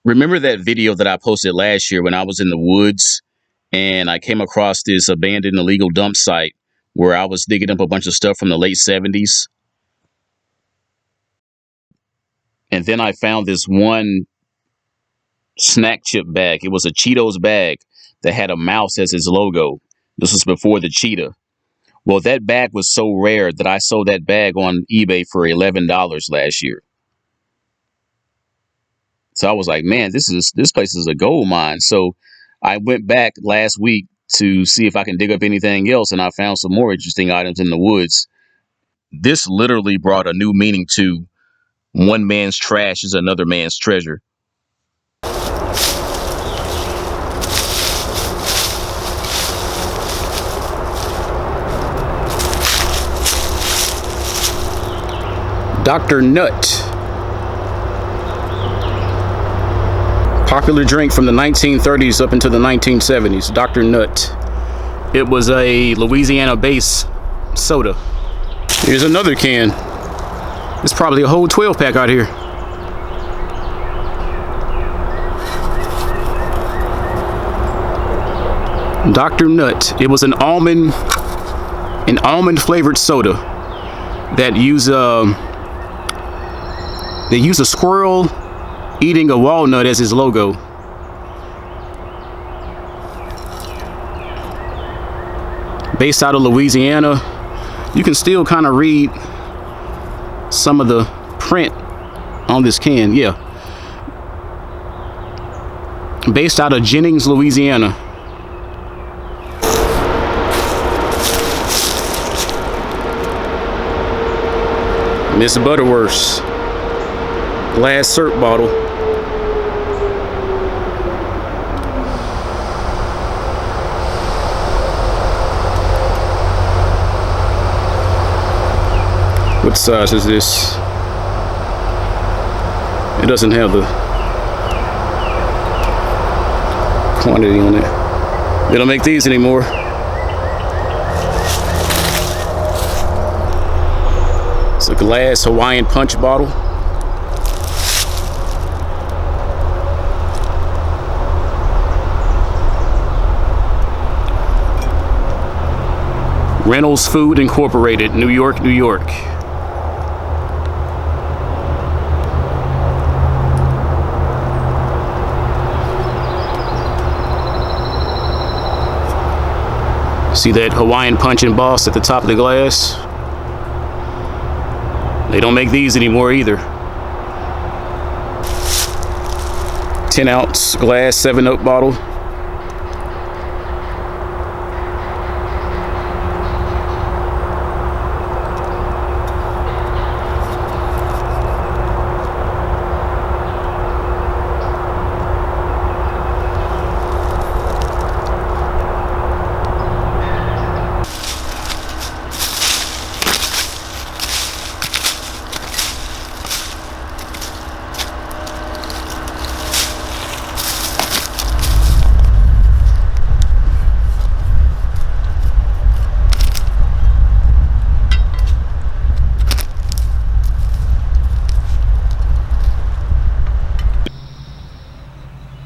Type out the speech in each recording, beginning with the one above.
Remember that video that I posted last year when I was in the woods and I came across this abandoned illegal dump site where I was digging up a bunch of stuff from the late 70s? And then I found this one snack chip bag. It was a Cheetos bag that had a mouse as its logo. This was before the cheetah. Well, that bag was so rare that I sold that bag on eBay for $11 last year. So I was like, man, this place is a gold mine. So I went back last week to see if I can dig up anything else, and I found some more interesting items in the woods. This literally brought a new meaning to one man's trash is another man's treasure. Dr. Nut. Popular drink from the 1930s up into the 1970s. Dr. Nut. It was a Louisiana-based soda. Here's another can. It's probably a whole 12-pack out here. Dr. Nut. It was an almond flavored soda that used they use a squirrel eating a walnut as his logo. Based out of Louisiana. You can still kind of read some of the print on this can. Yeah. Based out of Jennings, Louisiana. Miss Butterworth's glass syrup bottle. What size is this? It doesn't have the quantity on it. They don't make these anymore. It's a glass Hawaiian Punch bottle. Reynolds Food Incorporated, New York, New York. See that Hawaiian Punch embossed at the top of the glass? They don't make these anymore either. 10-ounce glass 7-Up bottle.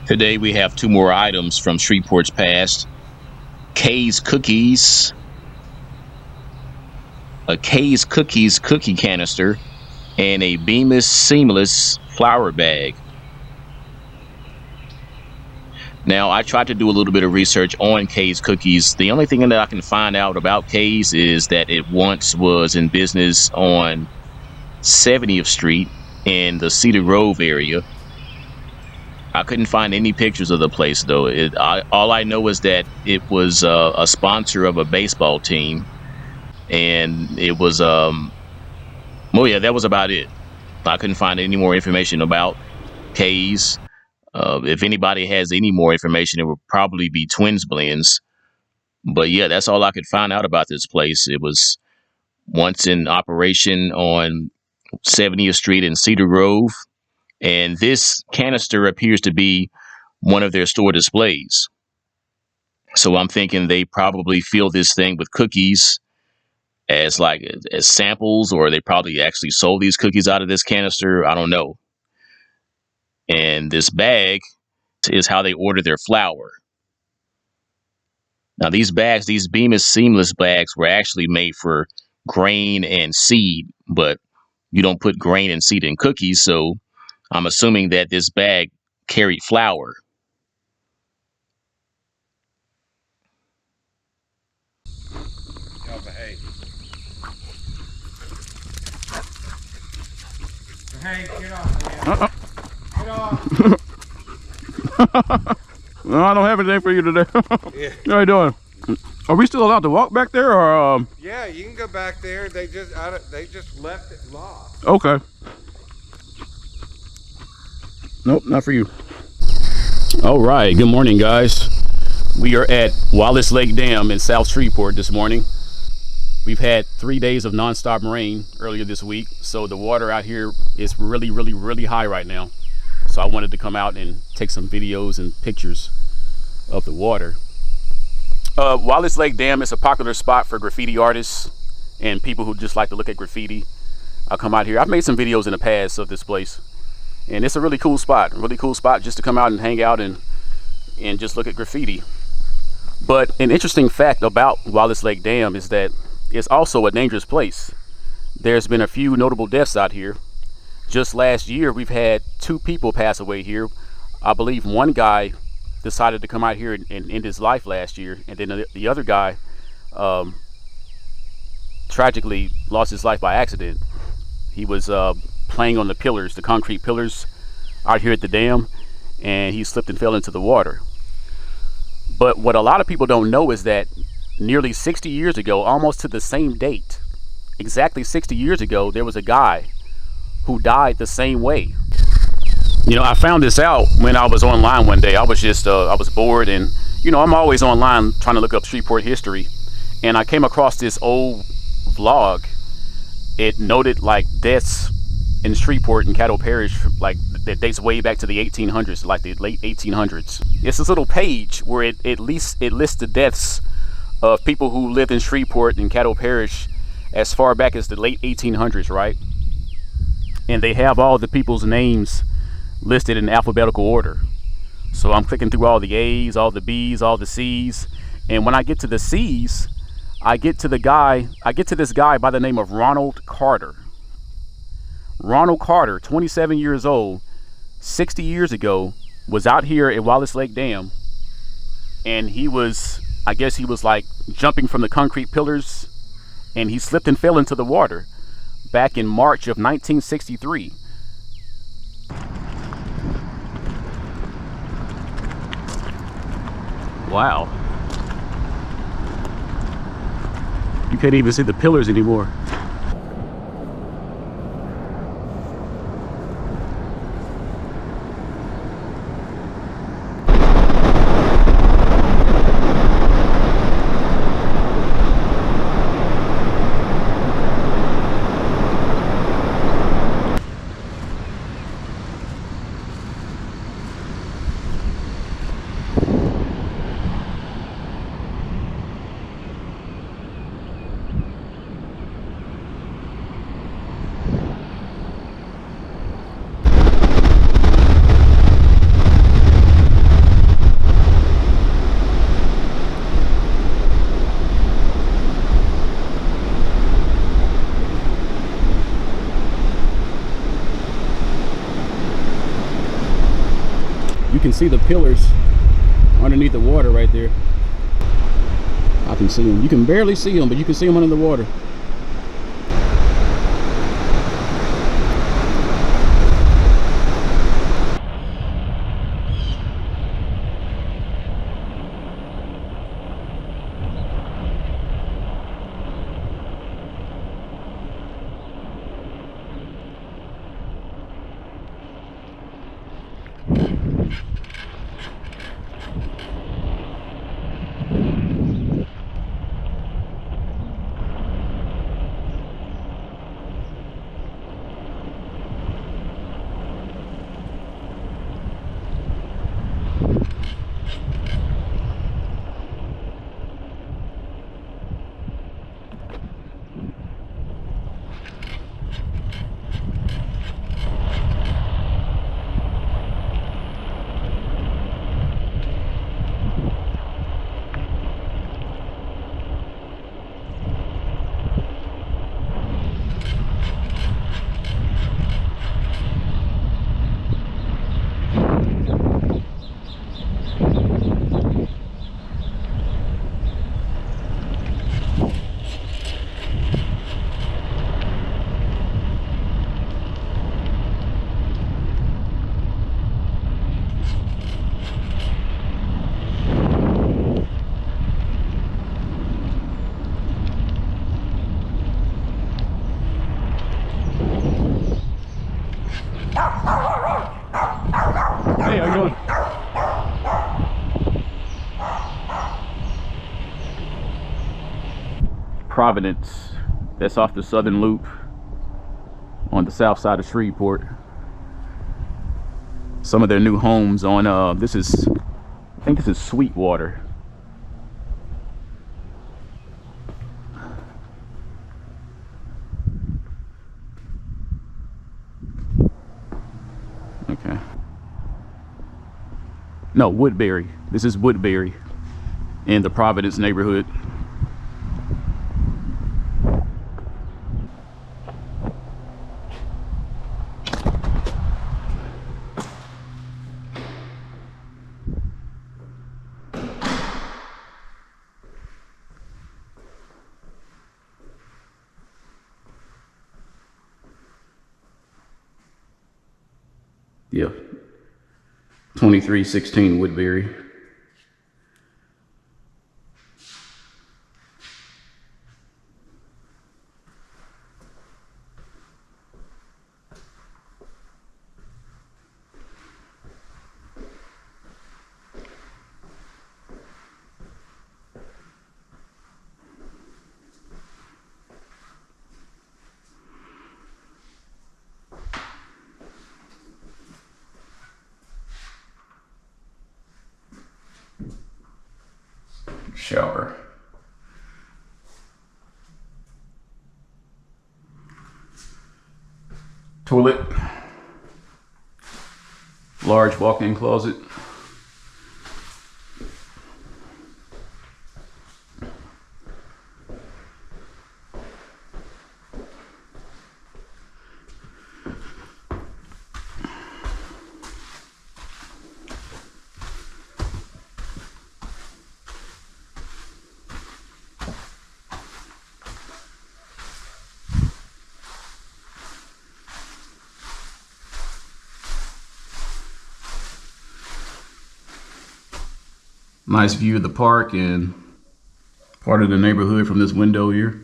Today we have two more items from Shreveport's past. Kay's Cookies. A Kay's Cookies cookie canister and a Bemis seamless flour bag. Now, I tried to do a little bit of research on Kay's Cookies. The only thing that I can find out about Kay's is that it once was in business on 70th Street in the Cedar Grove area. I couldn't find any pictures of the place, though. All I know is that it was a sponsor of a baseball team, and it was, well, yeah, that was about it. I couldn't find any more information about Kay's. If anybody has any more information, it would probably be Twins Blends. But yeah, that's all I could find out about this place. It was once in operation on 70th Street in Cedar Grove. And this canister appears to be one of their store displays. So I'm thinking they probably fill this thing with cookies as samples, or they probably actually sold these cookies out of this canister. I don't know. And this bag is how they order their flour. Now, these bags, these Bemis seamless bags, were actually made for grain and seed, but you don't put grain and seed in cookies, so I'm assuming that this bag carried flour. Hey, get off, man. Get off. No, I don't have anything for you today. Yeah. How you doing? Are we still allowed to walk back there, or? Yeah, you can go back there. They just left it locked. Okay. Nope, not for you. All right. Good morning, guys. We are at Wallace Lake Dam in South Shreveport this morning. We've had 3 days of nonstop rain earlier this week, so the water out here is really high right now. So I wanted to come out and take some videos and pictures of the water. Wallace Lake Dam is a popular spot for graffiti artists and people who just like to look at graffiti. I'll come out here. I've made some videos in the past of this place, and it's a really cool spot just to come out and hang out and just look at graffiti. But an interesting fact about Wallace Lake Dam is that it's also a dangerous place. There's been a few notable deaths out here. Just last year, we've had 2 people pass away here. I believe one guy decided to come out here and end his life last year, and then the other guy tragically lost his life by accident. He was playing on the pillars, the concrete pillars out here at the dam, and he slipped and fell into the water. But what a lot of people don't know is that nearly 60 years ago, almost to the same date, exactly 60 years ago, there was a guy who died the same way. You know, I found this out when I was online one day. I was just, I was bored, and, you know, I'm always online trying to look up Shreveport history. And I came across this old vlog. It noted like deaths in Shreveport and Caddo Parish, like that dates way back to the 1800s, like the late 1800s. It's this little page where it lists the deaths of people who lived in Shreveport and Caddo Parish as far back as the late 1800s, right? And they have all the people's names listed in alphabetical order. So I'm clicking through all the A's, all the B's, all the C's, and when I get to the C's, I get to this guy by the name of Ronald Carter. Ronald Carter, 27 years old, 60 years ago, was out here at Wallace Lake Dam, and I guess he was like jumping from the concrete pillars, and he slipped and fell into the water back in March of 1963. Wow. You can't even see the pillars anymore. You can see the pillars underneath the water right there. I can see them. You can barely see them, but you can see them under the water. Hey, how you doing? Providence. That's off the Southern Loop on the south side of Shreveport. Some of their new homes on I think this is Sweetwater. Okay. No, Woodbury. This is Woodbury in the Providence neighborhood. Yeah. 2316 Woodbury. Shower. Toilet. Large walk-in closet. Nice view of the park and part of the neighborhood from this window here.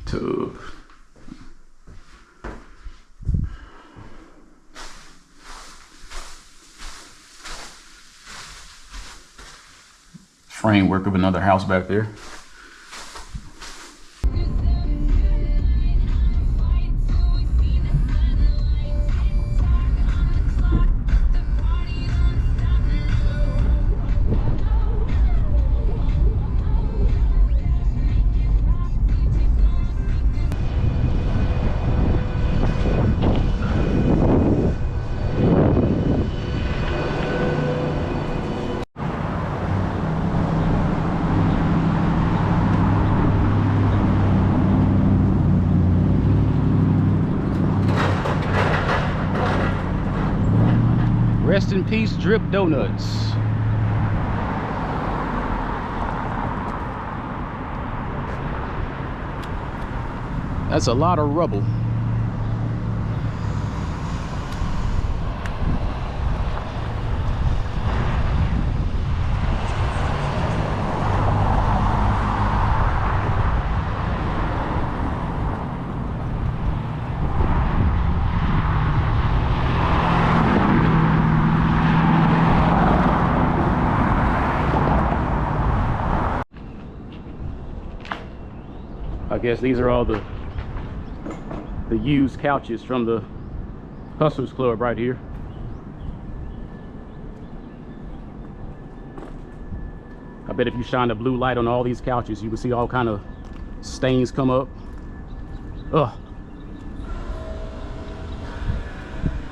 Tub. Framework of another house back there. Rest in peace, Drip Donuts. That's a lot of rubble. I guess these are all the used couches from the Hustlers Club right here. I bet if you shine a blue light on all these couches, you can see all kind of stains come up. Ugh.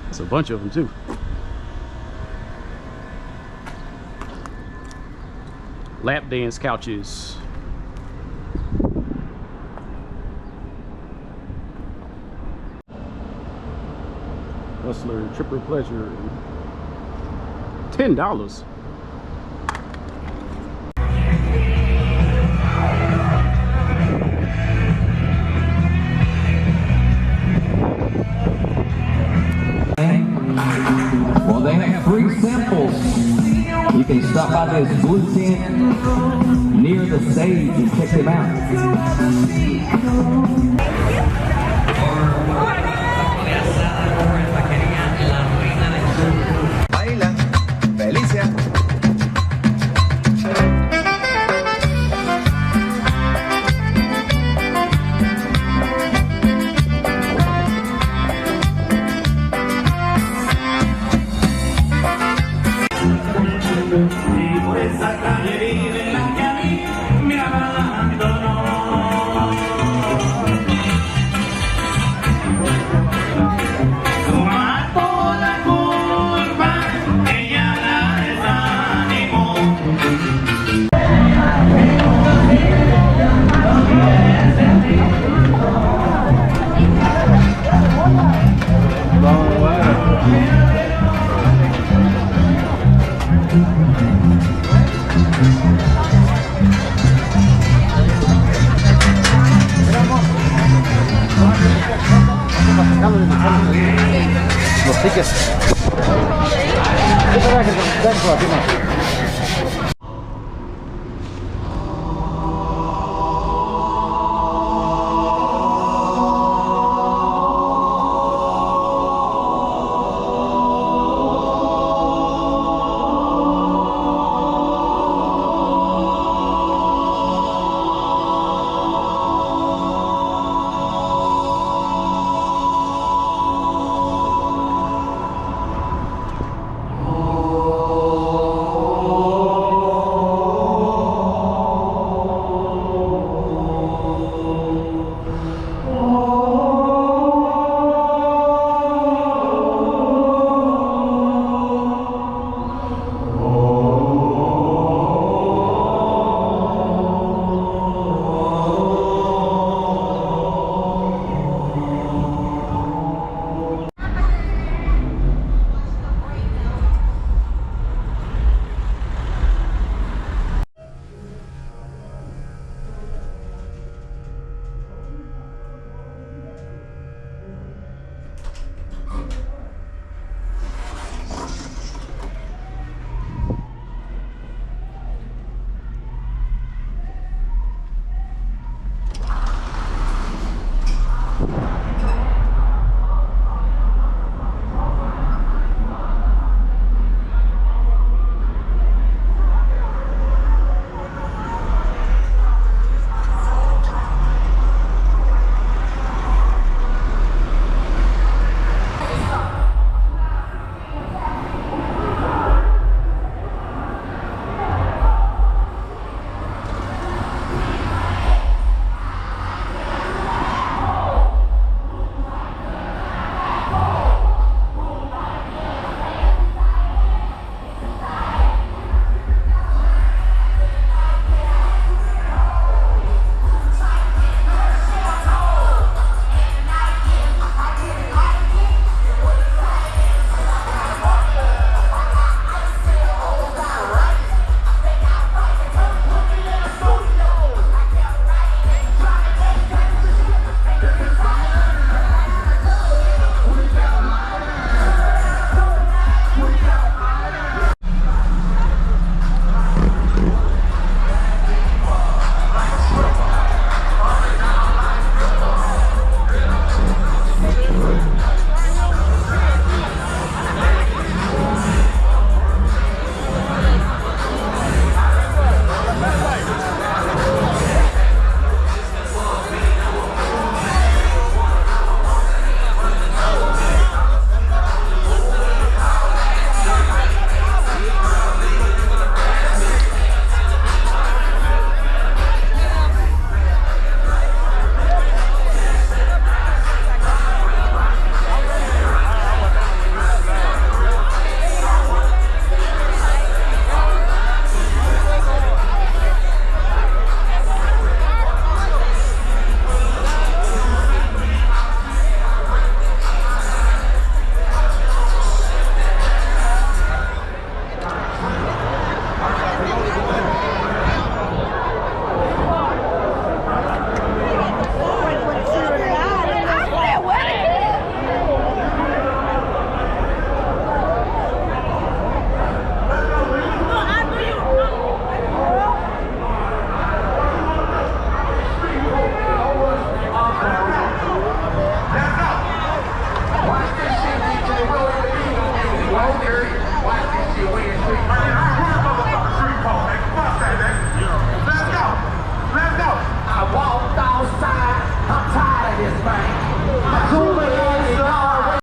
That's a bunch of them too. Lap dance couches. Hustler Tripper Pleasure. $10. Well, they have 3 samples. You can start stop by this blue tent near the stage and check them out. Baila, Felicia. Y por esa calle vive la que a mí me abandonó. Tomando la curva, ella la desanimó. Los tickets.